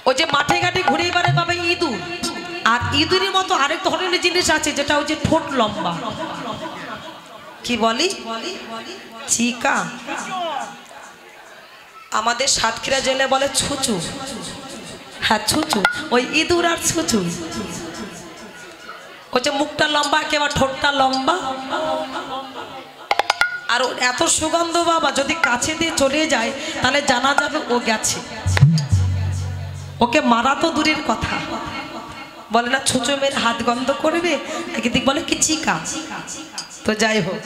ওই যে মাঠে ঘাটে ঘুরে বেড়ায় পাবে ইঁদুর, আর ইঁদুরের মতো আরেক ধরনের জিনিস আছে যেটা ওই যে ঠোঁট লম্বা, কি বলি, চিকা। আমাদের সাতক্ষীরা জেলে বলে ছুচু। হ্যাঁ ছুচু, ওই ইঁদুর আর ছুচু। ওই যে মুখটা লম্বা একেবারে ঠোঁটটা লম্বা, আর এত সুগন্ধ বাবা, যদি কাছে দিয়ে চলে যায় তাহলে জানা যাবে ও গেছে। ওকে মারা তো দূরের কথা, বলে না ছুঁচো মেয়ের হাত গন্ধ করবে, একদিক বলে কি চিকা। তো যাই হোক,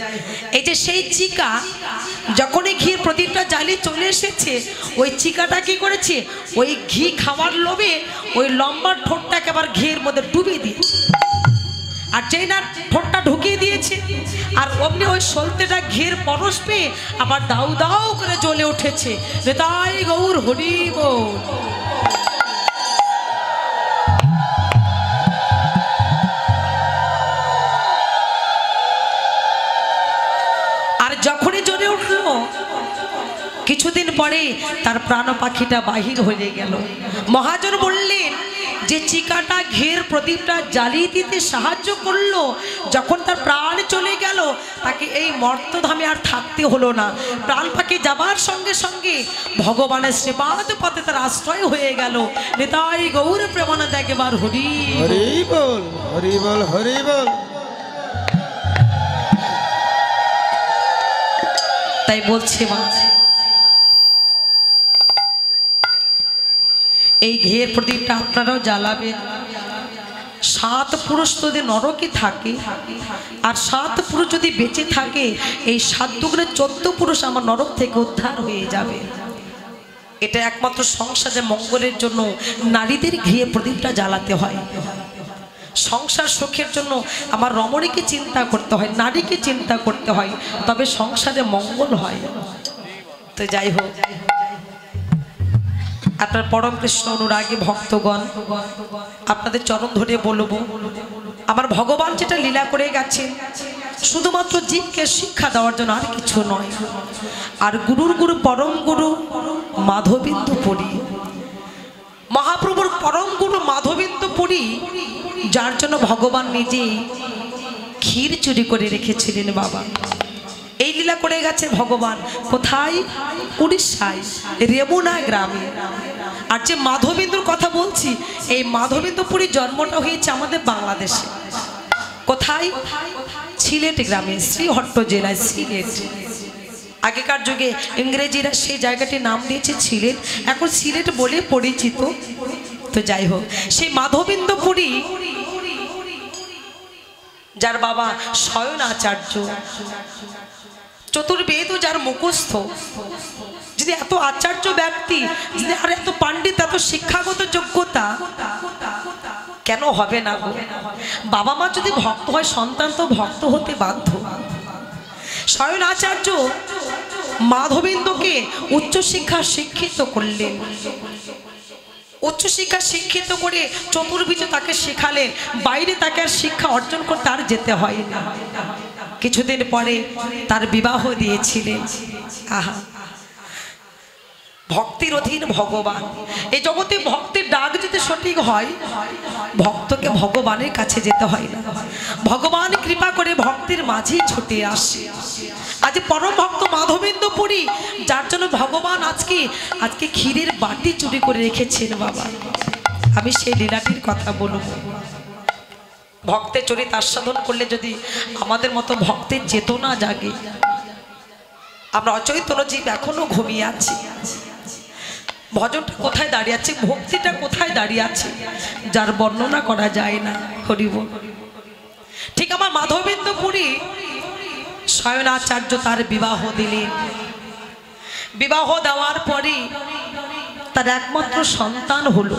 এই যে সেই চিকা যখনই ঘির প্রদীপটা জ্বালিয়ে চলে এসেছে, ওই চিকাটা কি করেছে, ওই ঘি খাওয়ার লোভে ওই লম্বা ঠোঁটটা একেবারে ঘির মধ্যে ডুবিয়ে দিয়েছে। আর যেই না ঠোঁটটা ঢুকিয়ে দিয়েছে, আর অমনি ওই সলতেটা ঘির পরশ পেয়ে আবার দাউ দাউ করে জ্বলে উঠেছে। তাই গৌর হরি বল। আর যখনই জ্বলে উঠল, কিছুদিন পরে তার প্রাণ পাখিটা বাহির হয়ে গেল। মহাজন বললেন যে চিকাটা ঘের প্রদীপটা জ্বালিয়ে দিতে সাহায্য করলো, যখন তার প্রাণ চলে গেল তাকে এই মর্তধামে আর থাকতে হলো না। প্রাণ পাখি যাবার সঙ্গে সঙ্গে ভগবানের শ্রীপাদ পথে তার আশ্রয় হয়ে গেল। নিতাই গৌর প্রেমানন্দ একবার হরি হরি বল, হরি বল, হরি বল। তাই বলছি মা, এই ঘের প্রদীপটা আপনারাও জ্বালাবেন। 7 পুরুষ যদি নরকে থাকে আর 7 পুরুষ যদি বেঁচে থাকে, এই 7 দুগুণে 14 পুরুষ আমার নরক থেকে উদ্ধার হয়ে যাবে। এটা একমাত্র সংসারে মঙ্গলের জন্য নারীদের ঘিয়ে প্রদীপটা জ্বালাতে হয়। সংসার সুখের জন্য আমার রমণীকে চিন্তা করতে হয়, নারীকে চিন্তা করতে হয়, তবে সংসারে মঙ্গল হয়। তো যাই হোক, আপনার পরম কৃষ্ণ অনুরাগী ভক্তগণ, আপনাদের চরণ ধরে বলবো, আমার ভগবান যেটা লীলা করে গেছেন শুধুমাত্র জীবকে শিক্ষা দেওয়ার জন্য, আর কিছু নয়। আর গুরুর গুরু পরম গুরু মাধবেন্দু পুরী, মহাপ্রভুর পরম গুরু মাধবেন্দু পুরী, যার জন্য ভগবান নিজে ক্ষীর চুরি করে রেখেছিলেন বাবা। এই লীলা করে গেছে ভগবান কোথায়, উড়িষ্যায় রেমুনা গ্রামে। আর যে মাধবেন্দুর কথা বলছি, এই মাধবেন্দু পুরীর জন্মটা হয়েছে আমাদের বাংলাদেশে। কোথায়, সিলেট গ্রামে, শ্রীহট্ট জেলায়, সিলেট। আগেকার যুগে ইংরেজিরা সেই জায়গাটির নাম দিয়েছে সিলেট, এখন সিলেট বলে পরিচিত। তো যাই হোক, সেই মাধবেন্দু পুরী, যার বাবা স্বয়ন আচার্য, চতুর্বেদ যার মুখস্থ, যদি এত আচার্য ব্যক্তি, যদি আর এত পণ্ডিত, এত শিক্ষাগত যোগ্যতা কেন হবে না গো? বাবা মা যদি ভক্ত হয়, সন্তান তো ভক্ত হতে বাধ্য। স্বয়ন আচার্য মাধবেন্দুকে উচ্চশিক্ষা শিক্ষিত করলেন। উচ্চশিক্ষা শিক্ষিত করে চতুর্বিদ তাকে শেখালেন, বাইরে তাকে আর শিক্ষা অর্জন করতে আর যেতে হয় না। কিছুদিন পরে তার বিবাহ দিয়েছিলেন। আহা, ভক্তির অধীন ভগবান। এই জগতে ভক্তের ডাক যদি সঠিক হয়, ভক্তকে ভগবানের কাছে যেতে হয় না, ভগবান কৃপা করে ভক্তের মাঝেই ছুটে আসে। আজ পরম ভক্ত মাধবেন্দু পুরী, যার জন্য ভগবান আজকে ক্ষীরের বাটি চুরি করে রেখেছেন বাবা। আমি সেই লীলাটির কথা বলবো। ভক্তের চরিত আস্বাদন করলে যদি আমাদের মতো ভক্তের চেতনা জাগে, আমরা অচৈতন্য জীব এখনো ঘুমিয়ে আছি। ভজনটা কোথায় দাঁড়িয়ে আছে, ভক্তিটা কোথায় দাঁড়িয়ে আছে, যার বর্ণনা করা যায় না। হরি বল। ঠিক আমার মাধবেন্দু পুরী স্বয়নাচার্য তার বিবাহ দিলেন। বিবাহ দেওয়ার পরে তার একমাত্র সন্তান হলো।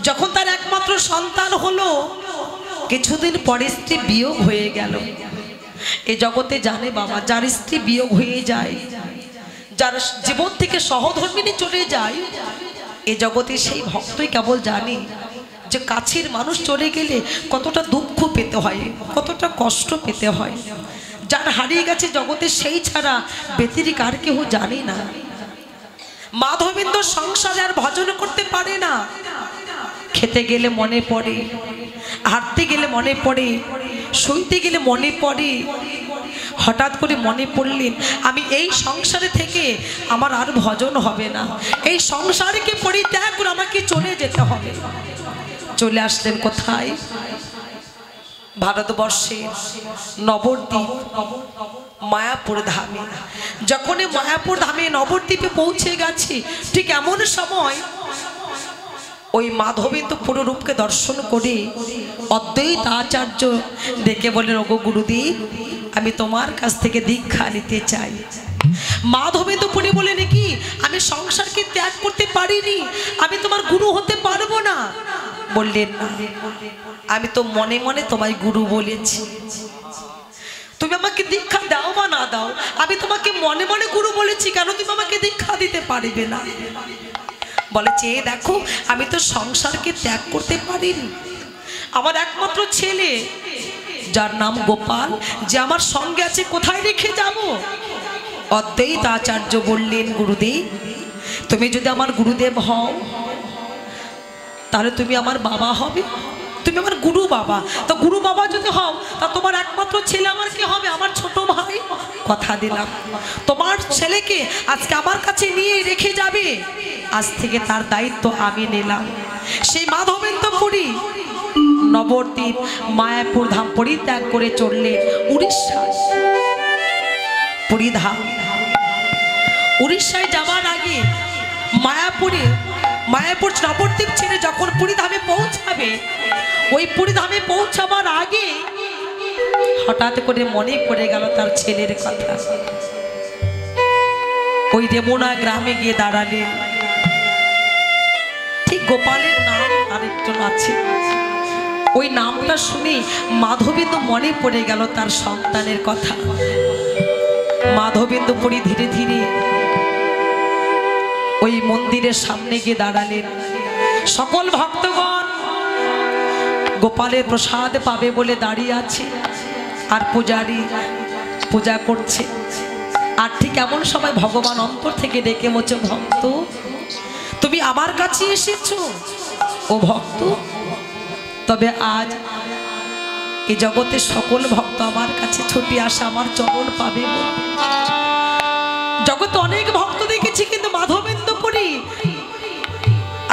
যখন তার একমাত্র সন্তান হলো, কিছুদিন পরে স্ত্রী বিয়োগ হয়ে গেল। এ জগতে জানে বাবা, যার স্ত্রী বিয়োগ হয়ে যায়, যার জীবন থেকে সহধর্মিনী চলে যায়, এ জগতে সেই ভক্তই কেবল জানে যে কাছের মানুষ চলে গেলে কতটা দুঃখ পেতে হয়, কতটা কষ্ট পেতে হয়। যার হারিয়ে গেছে জগতে, সেই ছাড়া ব্যতিরিক আর কেউ জানে না। মাধবেন্দু সংসারে আর ভজন করতে পারে না। খেতে গেলে মনে পড়ে, হাঁটতে গেলে মনে পড়ে, শুইতে গেলে মনে পড়ে। হঠাৎ করে মনে পড়লেন আমি এই সংসারে থেকে আমার আর ভজন হবে না, এই সংসারকে পরিত্যাগ করে আমাকে চলে যেতে হবে। চলে আসলেন কোথায়? ভারতবর্ষের নবদ্বীপ মায়াপুর ধামে। যখন মায়াপুর ধামে নবদ্বীপে পৌঁছে গেছি, ঠিক এমন সময় ওই মাধবেন্দ্র পুররূপকে দর্শন করে অদ্বৈত আচার্য ডেকে বলেন, ওগো গুরুদেব, আমি তোমার কাছ থেকে দীক্ষা নিতে চাই। মাধবেন্দ্র পুরী বলেন, কি আমি সংসারকে ত্যাগ করতে পারিনি, আমি তোমার গুরু হতে পারবো না। বললেন, না, আমি তো মনে মনে তোমায় গুরু বলেছি, তুমি আমাকে দীক্ষা দাও বা না দাও, আমি তোমাকে মনে মনে গুরু বলেছি, কেন তুমি আমাকে দীক্ষা দিতে পারবে না? বলে, চেয়ে দেখো, আমি তো সংসারকে ত্যাগ করতে পারিনি। আমার একমাত্র ছেলে যার নাম গোপাল, যে আমার সঙ্গে আছে, কোথায় রেখে যাব? অদ্বৈত আচার্য বললেন, গুরুদেব, তুমি যদি আমার গুরুদেব হও তাহলে তুমি আমার বাবা হবে, তুমি আমার গুরু বাবা। তো গুরু বাবা যদি হও তা তোমার একমাত্র ছেলে আমার কি হবে? আমার ছোট ভাই। কথা দিলাম তোমার ছেলেকে আজকে আমার কাছে নিয়ে রেখে যাবে, আজ থেকে তার দায়িত্ব আমি নিলাম। সেই মাধবেন্দ্র পুরী নবদ্বীপ মায়াপুর ধাম পরিত্যাগ করে চললেন উড়িষ্যায়। পুরী ধাম উড়িষ্যায় যাওয়ার আগে মায়াপুর নবদ্বীপ ছেড়ে যখন পুরী ধামে পৌঁছাবে, ওই পুরী ধামে পৌঁছাবার আগে হঠাৎ করে মনে পড়ে গেল তার ছেলের কথা। ওই রেমুনা গ্রামে গিয়ে দাঁড়ালেন। ঠিক গোপালের নাম আরেকজন আছে, ওই নামটা শুনে মাধবেন্দ্র মনে পড়ে গেল তার সন্তানের কথা। মাধবেন্দ্র পুরী ধীরে ধীরে ওই মন্দিরের সামনে গিয়ে দাঁড়ালেন। সকল ভক্তগণ গোপালের প্রসাদ পাবে বলে দাঁড়িয়ে আছে, আর পূজারী পূজা করছে। আর ঠিক এমন সময় ভগবান অন্তর থেকে ডেকে বলছে, ভক্ত, তুমি আমার কাছে এসেছো? ও ভক্ত, তবে আজ এই জগতের সকল ভক্ত আমার কাছে ছুটে আসে আমার চরণ পাবে বলে। জগতে অনেক ভক্ত দেখেছি, কিন্তু মাধবেন্দ্র পুরী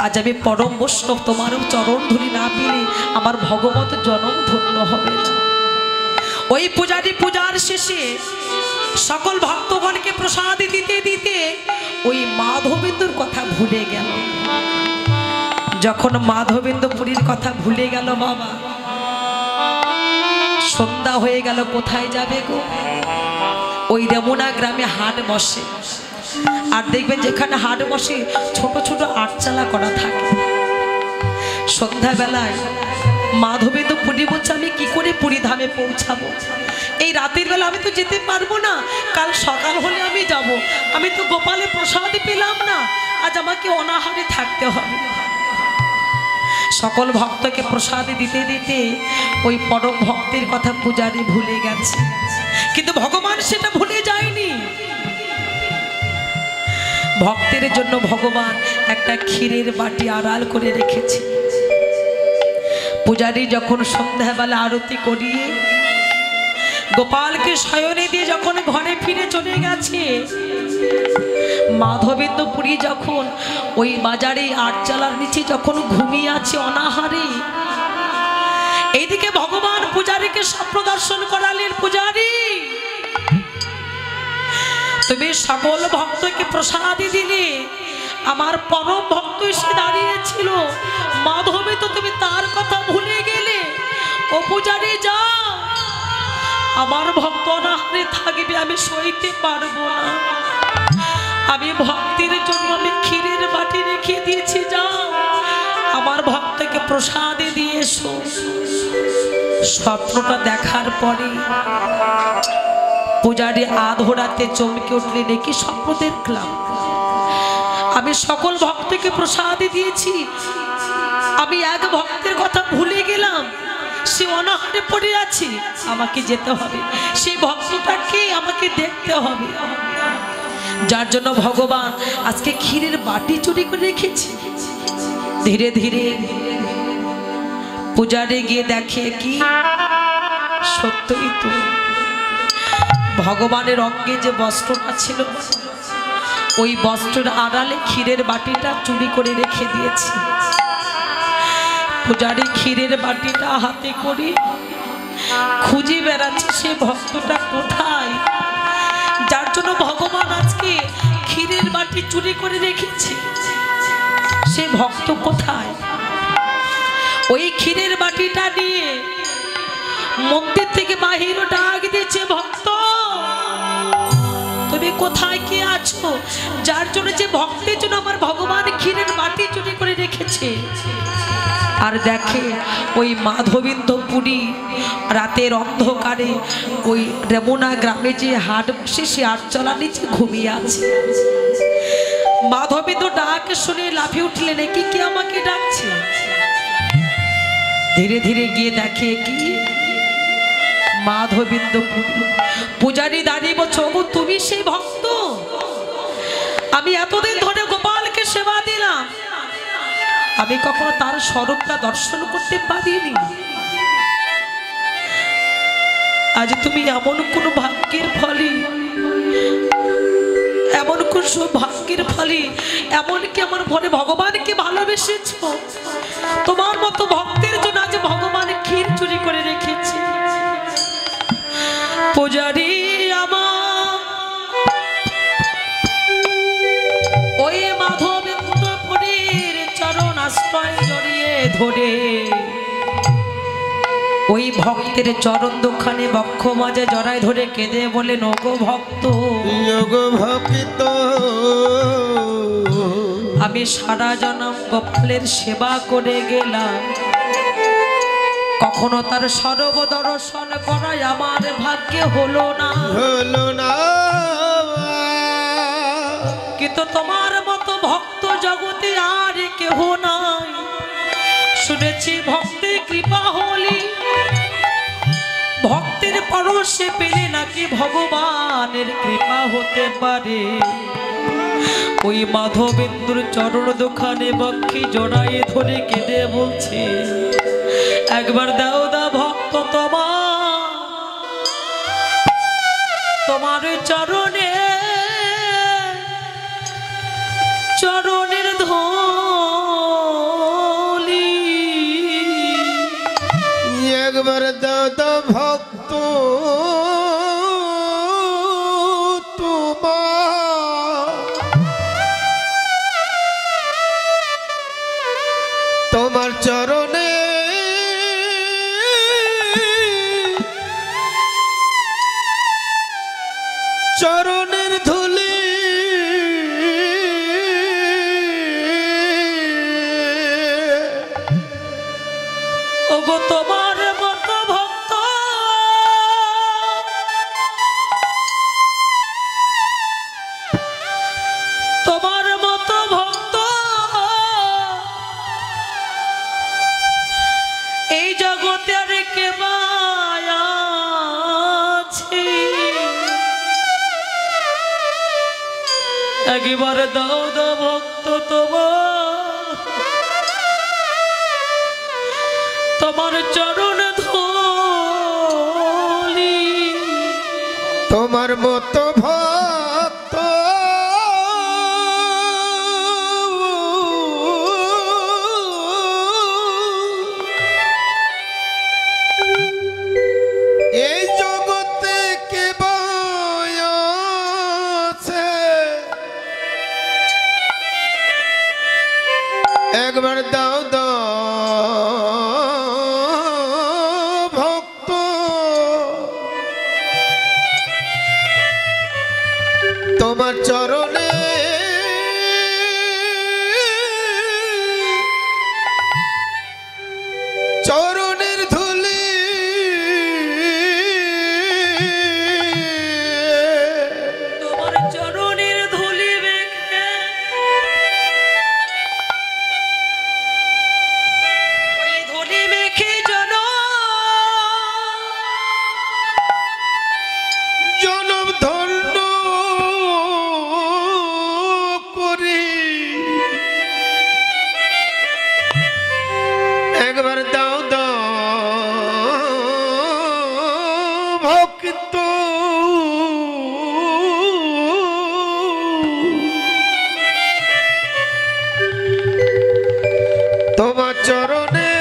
আজ আমি পরম বৈষ্ণব, তোমারও চরণ ধরি না পেলে আমার ভগবত জনম ধন্য হবে না। ওই পূজারী পূজার শেষে সকল ভক্তগণকে প্রসাদ দিতে দিতে ওই মাধবেন্দ্রর কথা ভুলে গেল। যখন মাধবেন্দ্র পুরীর কথা ভুলে গেল, বাবা সন্ধ্যা হয়ে গেল, কোথায় যাবে গো? ওই রেমুনা গ্রামে হাট বসে, আর দেখবেন যেখানে হাট বসে ছোট ছোট আটচালা করা থাকে। সন্ধ্যাবেলায় মাধবেন্দ্র পুরী বলছে, আমি কি করে পুরী ধামে পৌঁছাবো? এই রাতের বেলা আমি তো যেতে পারবো না, কাল সকাল হলে আমি যাব। আমি তো গোপালের প্রসাদ পেলাম না, আজ আমাকে অনাহারে থাকতে হবে। সকল ভক্তকে প্রসাদ দিতে দিতে ওই পরম ভক্তের কথা পূজারী ভুলে গেছে, কিন্তু ভগবান সেটা ভুলে যায়নি। ভক্তের জন্য ভগবান একটা ক্ষীরের বাটি আড়াল করে রেখেছে। পূজারী যখন সন্ধ্যাবেলা আরতি করিয়ে গোপালকে শয়নে দিয়ে যখন ঘরে ফিরে চলে গেছে, মাধবেন্দ্র পুরী যখন ওই বাজারে আটচালার নিচে যখন ঘুমিয়ে আছে অনাহারে, এইদিকে ভগবান পূজারীকে স্বপ্ন দর্শন করালেন। পূজারী, তুমি সকল ভক্তকে প্রসাদ দিলে, আমার পরম ভক্ত এসে দাঁড়িয়েছিল, মাধবেন্দ্র তুমি তার কথা ভুলে গেলে। ও পূজারী, যাও, আমার ভক্ত অনাহারে থাকবে, আমি সইতে পারবো না। আমি ভক্তির জন্য আমি ক্ষীরের বাটি রেখে দিয়েছি, যাও আমার ভক্তকে প্রসাদ দিয়ে এসো। স্বপ্নটা দেখার পরে পূজারী আধরাতে চমকে উঠলে, নাকি স্বপ্ন দেখলাম, আমি সকল ভক্তকে প্রসাদ দিয়েছি, আমি এক ভক্তের কথা ভুলে গেলাম, সে অনাহারে পড়ে আছে, আমাকে যেতে হবে, সেই ভক্তটাকে আমাকে দেখতে হবে। যার জন্য ভগবান আজকে ক্ষীরের বাটি চুরি করে রেখেছে। ধীরে ধীরে পূজারে গিয়ে দেখে কি সত্যই তো ভগবানের অঙ্গে যে বস্ত্রটা ছিল ওই বস্ত্রের আড়ালে ক্ষীরের বাটিটা চুরি করে রেখে দিয়েছে। পূজারি ক্ষীরের বাটিটা হাতে করে খুঁজে বেড়াচ্ছে সে ভক্তটা কোথায়, যার জন্য ভগবান আজকে ক্ষীরের বাটি চুরি করে রেখেছে। সে ভক্ত কোথায়? ওই ক্ষীরের বাটিটা নিয়ে মন্দির থেকে বাহির ডাক দিয়েছে, ভক্ত তুমি কোথায় কি আছো, যার জন্য যে ভক্তের জন্য আমার ভগবান ক্ষীরের বাটি চুরি করে রেখেছে। আর দেখে ওই মাধবীন্দপুরী রাতের অন্ধকারে ওই রেমুনা গ্রামে যে হাট বসে সে আটচলা নিচে ঘুমিয়ে আছে। মাধবীন্দ ডাক শুনে লাফিয়ে উঠলেন, কি কি আমাকে ডাকছে। ধীরে ধীরে গিয়ে দেখে কি মাধবীন্দপুরী। পূজারী দাঁড়িয়ে বলছে, ওগো তুমি সেই ভক্ত, আমি এতদিন ধরে গোপালকে সেবা দিলাম, আমি কখনো তার স্বরূপটা দর্শন করতে পারিনি। আজ তুমি এমন কোন ভাগ্যের ফলে, এমন কোন সৌভাগ্যের ফলে এমনকি আমার ঘরে ভগবানকে ভালোবেসেছ, তোমার মতো ভক্তের জন্য আজ ভগবান ক্ষীর চুরি করে রেখেছে। পূজারি আমার ওই মাধবীন্দপুরীর চরণ আশ্রয় জড়িয়ে ধরে ওই ভক্তের চরণ দুখানে বক্ষ মাঝে জড়ায় ধরে কেঁদে বলেন, ওগো ভক্ত, ভক্ত আমি সারা জনম গোপালের সেবা করে গেলাম, কখনো তার সর্বদর্শন করাই আমার ভাগ্যে হলো না। কিন্তু তোমার মতো ভক্ত জগতে আর কেহ নাই। শুনেছি ভক্তের কৃপা হলি, ভক্তের পরশে পেলে নাকি ভগবানের কৃপা হতে পারে। ওই মাধবেন্দ্র চরণ দোকানে বক্ষে জড়াইয়ে ধরে কেঁদে বলছে, একবার দাও দা ভক্ত তোমার চরণে চরণের ধুলি, একবার দাও দা ভক্ত তোমার চরণে চরণের ধুলি, ওগো তোমার মতো ভক্ত তোমার মতো ভক্ত এই জগতে আর কে আছে। একবার দাও দা ভক্ত তোমার চরণ ধুলি, তোমার মতো ভক্ত এই জগতে কে আছে। একবার দাও দাও ভক্ত তোমার চরণে চরণের ধুলি, তোমার চরণের ধুলি মেখে ওই ধুলি মেখে জনম ধন্য করি। একবার দাও দাও তোমার চরণে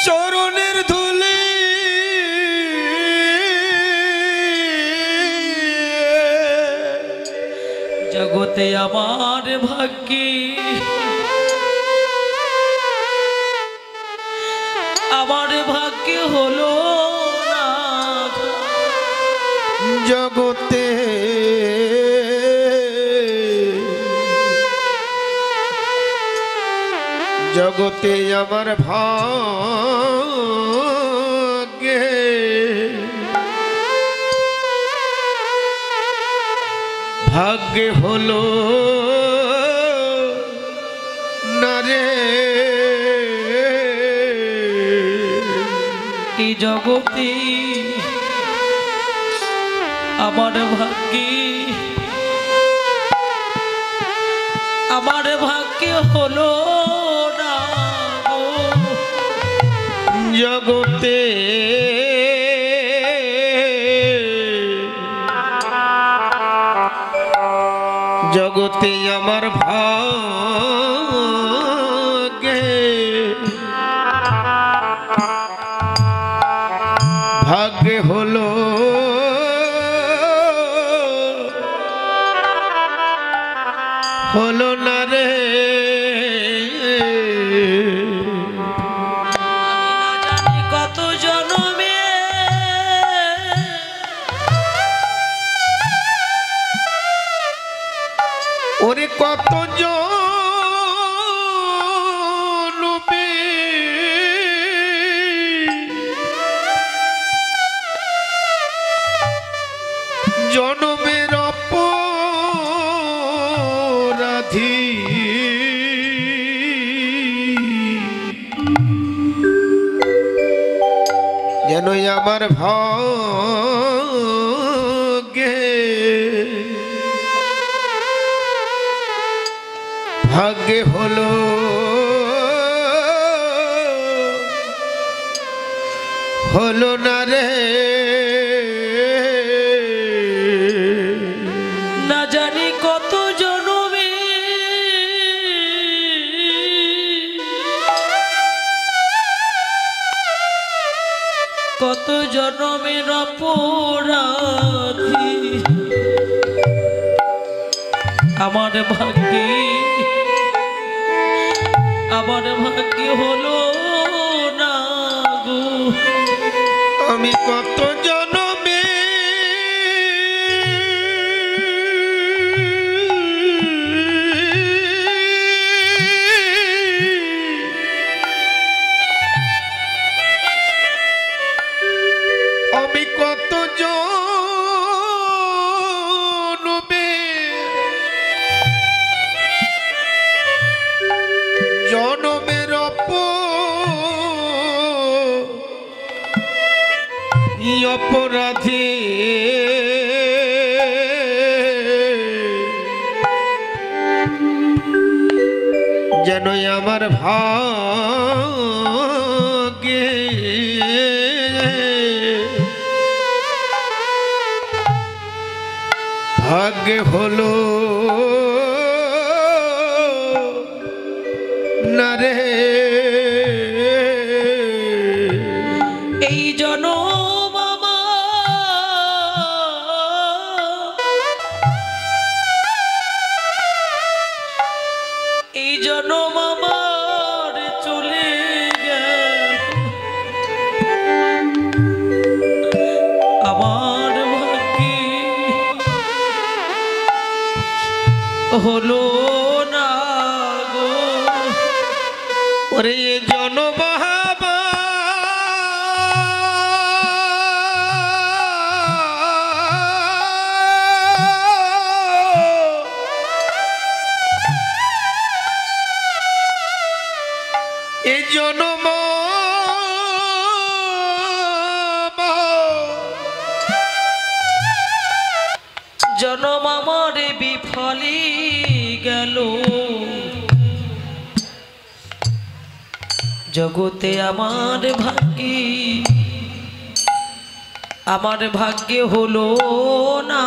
চরণের ধুলি জগতে আমার ভাগ্যে আমার ভাগ্যে হলো না জগতে জগতে আমার ভাগ্যে ভাগ্যে হলো না রে এই জগতে আমার ভাগ্যে হলো না গো। জগতে জগতে আমার ভাগ্যে ভাগ্যে হলো হলো না রে কত জনমে ওরে কত জনমে জনমের অপরাধী যেন আমার ভাগ্যে ভাগ্যে হলো হলো না রে না জানি কত জনমে কত জনমের অপরাধী আমার ভাগ্যে হলো না গো। আমি কত জনমে আমি কত জনমে জনমের অপরাধী যেন আমার ভাগ্যে ভাগ্যে হলো না রে এই জনম এই জনম আমার চলে গেল আমার ভাগ্যে হলো না গো। ওরে জনবাবা এ জনম জনম আমার বিফলে গেল জগতে আমার ভাগ্যে হলো না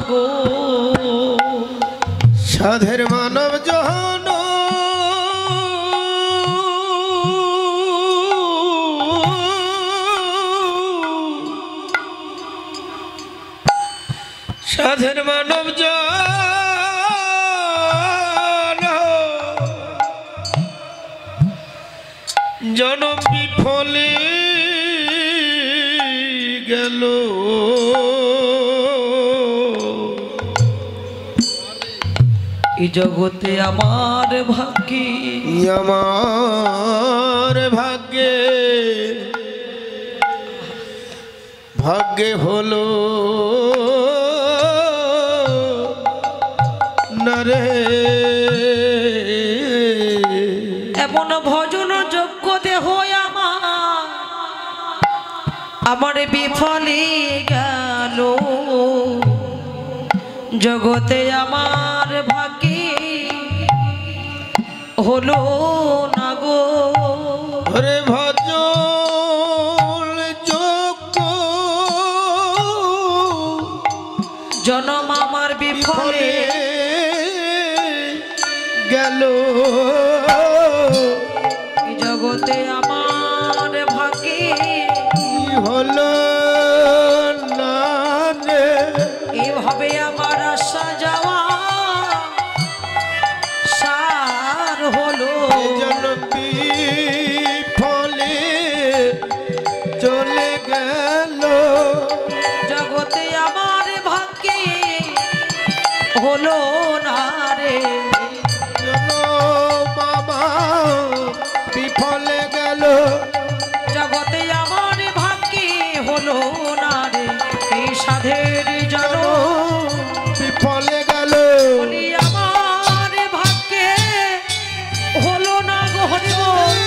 গো। সাধের মানব জন সাধের মানব জনম বিফলে গেল এই জগতে আমার ভাগ্যে আমার ভাগ্যে ভাগ্যে হলো না রে এমন ভজন যোগ্য দেহ আমার বিফলে গেল জগতে আমার ভাগ্যে হলো না গো রে ভজন যোগ্য জনম আমার বিফলে গেল জগতে আমার ভাগ্যে হলো না রে এভাবে আমার আশা যাওয়া সার হলো জনপি ফলে চলে গেল জগতে আমার ভাগ্যে হলো না রে মামা বিফলে গেল জগতে আমার ভাগ্যে হলো না রে এই সাধের জন বিফলে গেল বলি আমার ভাগ্যে হলো না গো হরি বল।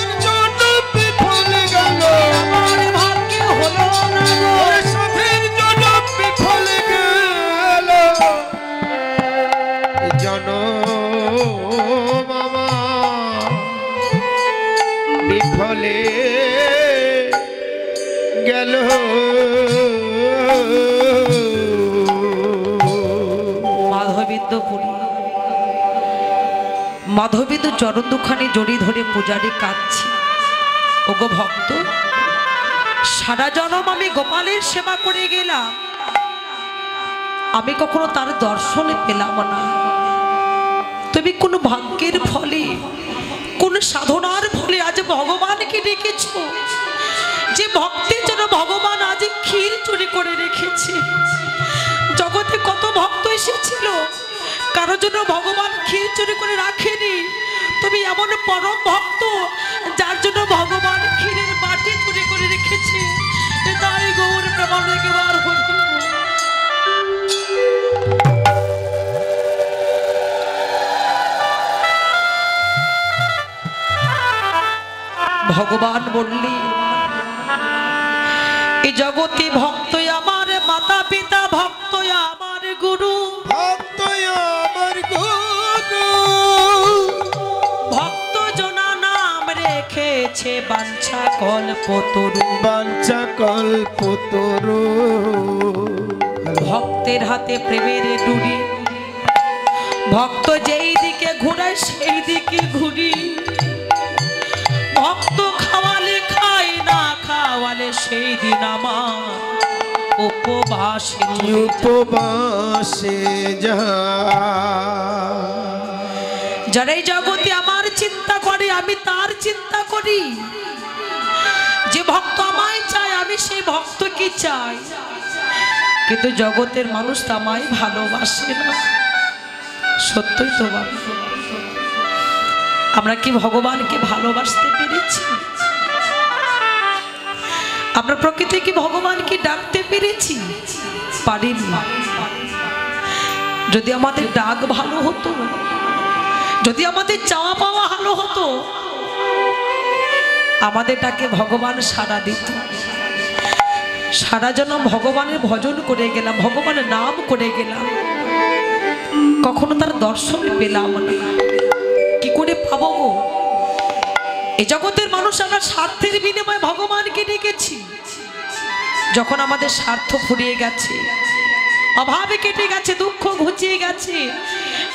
বিফলে গেল আমার ভাগ্যে হলো না গো সাথের জন বিফলে গেল জন মামা বিফলে গেল মাধবিদ্যপুরী মাধবিদ্য চরণ দুখানি জড়ি ধরে পূজারি কাঁদছি ওগো ভক্ত সারা জনম আমি গোপালের সেবা করে গেলাম আমি কখনো তার দর্শনে পেলাম না তুমি কোন ভাগ্যের ফলে কোন সাধনার ফলে আজ ভগবানকে ডেকেছো যে ভক্তের জন্য ভগবান আজ ক্ষীর চুরি করে রেখেছে জগতে কত ভক্ত এসেছিল কারোর জন্য ভগবান ক্ষীর চুরি করে রাখেনি তুমি এমন পরম ভক্ত যার জন্য ভগবান ক্ষীরের বাটি চুরি করে রেখেছে তাই গৌর প্রেমানন্দকে বার হল ভগবান বললি এই জগতে ভক্ত আমার মাতা পিতা ভক্ত আমার গুরু ভক্ত আমার গুরু ভক্ত জনা নাম রেখেছে বাঞ্ছা কল্পতরু বাঞ্ছা কল্পতরু ভক্তের হাতে প্রেমের ডুরি ভক্ত যেই দিকে ঘুরায় সেই দিকে ঘুরি ভক্ত খাওয়ালে খাই না খাওয়ালে সেই দিন আমার উপবাসে যা যারা এই জগতে আমার চিন্তা করে আমি তার চিন্তা করি যে ভক্ত আমায় চায় আমি সেই ভক্তকে চাই কিন্তু জগতের মানুষ আমায় ভালোবাসে না সত্যই তো বাবা আমরা কি ভগবানকে ভালোবাসতে পেরেছি আমরা প্রকৃতি কি ভগবানকে ডাকতে পেরেছি পারিনি যদি আমাদের ডাক ভালো হতো যদি আমাদের চাওয়া পাওয়া ভালো হতো আমাদের ডাকে ভগবান সাড়া দিত সারা জন্ম ভগবানের ভজন করে গেলাম ভগবানের নাম করে গেলাম কখনো তার দর্শন পেলাম না কি করে পাবো গো এই জগতের মানুষ আমরা স্বার্থের বিনিময়ে ভগবানকে ডেকেছি যখন আমাদের স্বার্থ ফুরিয়ে গেছে অভাবে কেটে গেছে, দুঃখ ঘুচিয়ে গেছে।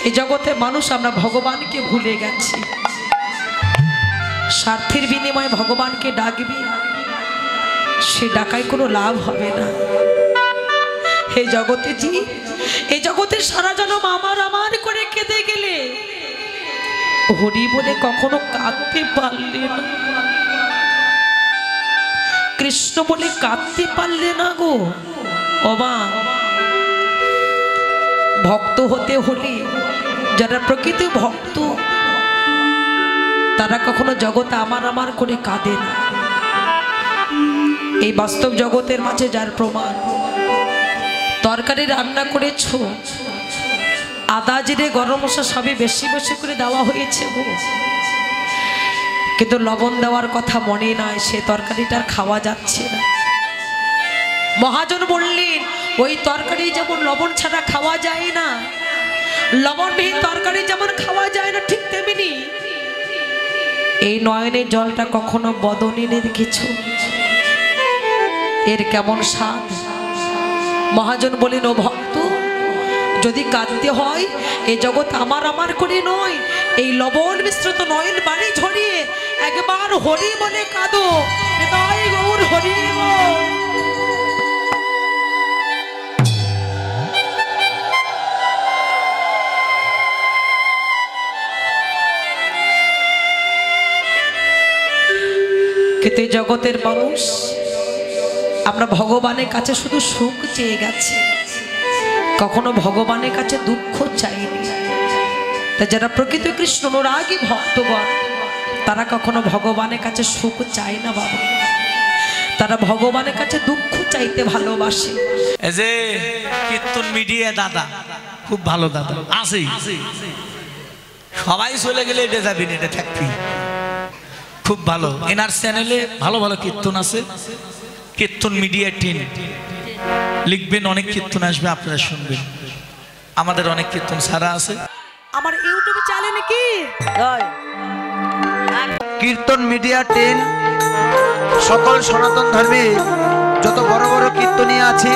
এই জগতে মানুষ আমরা ভগবানকে ভুলে গেছি। স্বার্থের বিনিময়ে ভগবানকে ডাকবি, সে ডাকায় কোনো লাভ হবে না। এই জগতে এই জগতে সারা জনম আমার আমার করে কেঁদে গেলে হরি বলে কখনো কাঁদতে পারলে না, কৃষ্ণ বলে কাঁদতে পারলে না গো। ওমা, ভক্ত হতে হলে যারা প্রকৃত ভক্ত তারা কখনো জগতে আমার আমার করে কাঁদে না। এই বাস্তব জগতের মাঝে যার প্রমাণ, তরকারি রান্না করেছ, আদা জিরে গরম মশলা সবই বেশি বেশি করে দেওয়া হয়েছে গো, কিন্তু লবণ দেওয়ার কথা মনে নয়, সে তরকারিটা খাওয়া যাচ্ছে না। মহাজন বললেন ওই তরকারি যেমন লবণ ছাড়া খাওয়া যায় না, লবণবিহীন তরকারি যেমন খাওয়া যায় না, ঠিক তেমনি এই নয়নের জলটা কখনো বদনে দেখেছ? এর কেমন স্বাদ। মহাজন বলেন, ও ভক্ত, যদি কাঁদতে হয় এই জগৎ আমার আমার করে নয়, এই লবণ মিশ্রিত নয়ন বাড়ি ঝরিয়ে একবার হরি বলে কাঁদো। হৃদয় গৌর হরি বল। কিন্তু এই জগতের মানুষ আমরা ভগবানের কাছে শুধু সুখ চেয়ে গেছি, কখনো ভগবানের কাছে দুঃখ চাইনি। তা যারা প্রকৃত কৃষ্ণ অনুরাগী ভক্তগণ তারা কখনো ভগবানের কাছে সুখ চায় না বাবা, তারা ভগবানের কাছে দুঃখ চাইতে ভালোবাসে। এই যে কীর্তন মিডিয়া দাদা খুব ভালো দাদা আছে, সবাই চলে গেলে এটা যাবি না, এটা থাকবি, খুব ভালো। এনার চ্যানেলে ভালো ভালো কীর্তন আছে, কীর্তন মিডিয়া 10 লিখবেন, অনেক কীর্তন আসবে, আপনারা শুনবেন। আমাদের অনেক কীর্তন ছাড়া আছে। আমার ইউটিউবে চ্যানেল কি কীর্তন মিডিয়া 10 সকল সনাতন ধর্মে যত বড় বড় কীর্তনীয় আছে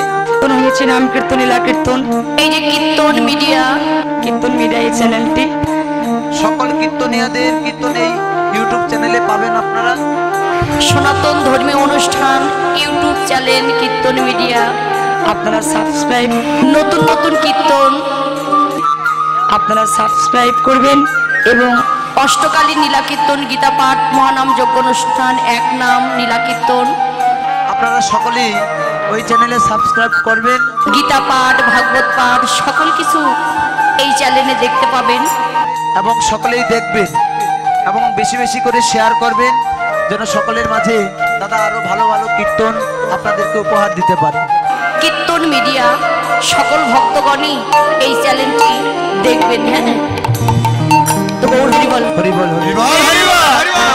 হয়েছে নাম কীর্তন লীলা কীর্তন। এই যে কীর্তন মিডিয়া এই চ্যানেলটি সকল কীর্তনীয়দের কীর্তন এই ইউটিউব চ্যানেলে পাবেন আপনারা। সনাতন ধর্মীয় অনুষ্ঠান ইউটিউব চ্যানেল কীর্তন মিডিয়া, আপনারা সাবস্ক্রাইব, নতুন নতুন কীর্তন আপনারা সাবস্ক্রাইব করবেন। এবং অষ্টকালীন নীলা কীর্তন, গীতা পাঠ, মহানাম যজ্ঞ অনুষ্ঠান, এক নাম নীলা কীর্তন আপনারা সকলেই ওই চ্যানেলে সাবস্ক্রাইব করবেন। গীতা পাঠ, ভাগবত পাঠ সকল কিছু এই চ্যানেলে দেখতে পাবেন এবং সকলেই দেখবেন এবং বেশি বেশি করে শেয়ার করবেন, যেন সকলের মাঝে দাদা আরো ভালো ভালো কীর্তন আপনাদেরকে উপহার দিতে পারে। কীর্তন মিডিয়া সকল ভক্তগণই এই চ্যানেলটি দেখবেন। হ্যাঁ, তো গৌর হরি বল, হরি বল, হরি বল, হরি বল।